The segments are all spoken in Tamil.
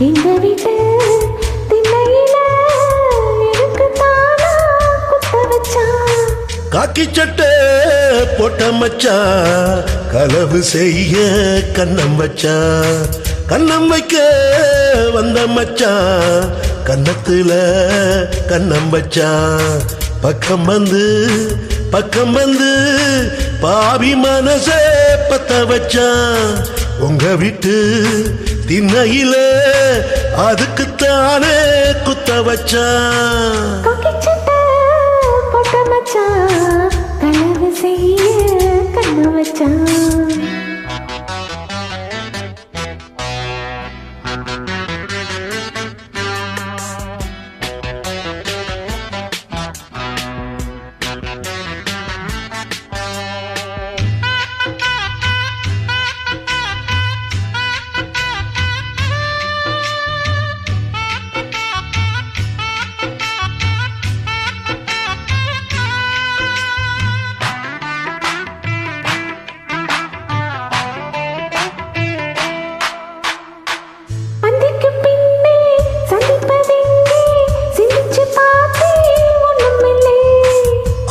எங்க வீட்டு திண்ணையில எனக்கு தானா குத்த வச்சான். காக்கி சட்டை போட்ட மச்சான் களவு செய்ய கண்ணம் வச்சான். கண்ணம் வைக்க வந்த மச்சான் கன்னத்துல கண்ணம் வச்சான். பக்கம் வந்து பாவி மனசே பத்த வச்சான். உங்க வீட்டு திண்ணையில அதுக்குத்தானே குத்த வச்சான். போட்ட மச்சான் களவு செய்ய கண்ண வச்சான்.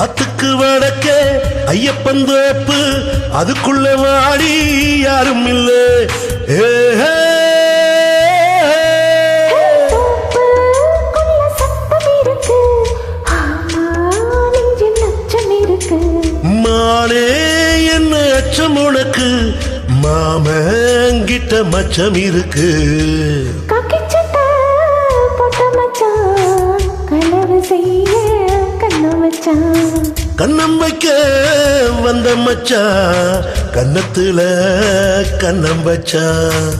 அத்துக்கு வடக்கே ஐயப்பன் தோப்பு அதுக்குள்ள வாடி யாரும் இல்லை. மானே என்ன அச்சம் உனக்கு மாமங்கிட்ட மச்சம் இருக்கு. கண்ணம் வைக்க வந்த மச்சான் கன்னத்துல கண்ணம் வச்சான்.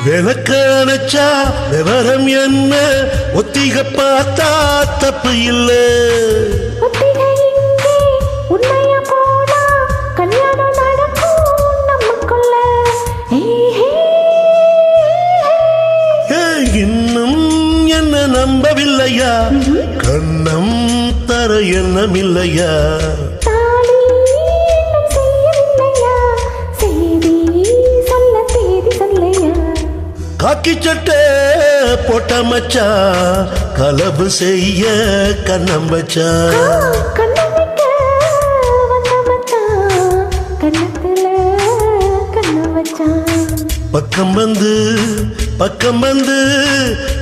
விளக்க அணைச்சா விவரம் என்ன ஒத்திக பார்த்தா தப்பு இல்லை. இன்னும் என்ன நம்பவில்லையா கண்ணம் தர எண்ணமில்லையா. காக்கி சட்டை போட்ட மச்சான் களவு செய்ய கண்ணம் வச்சான். பக்கம் வந்து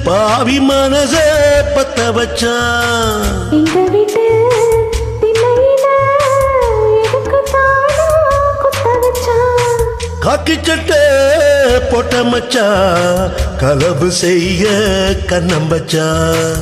பாவி மனசே பத்த வச்சான். எங்க வீட்டு திண்ணையில எனக்கு தானா குத்த வச்சான். காக்கி சட்டை போட்ட மச்சான் களவு செய்ய கண்ணம் வச்சான்.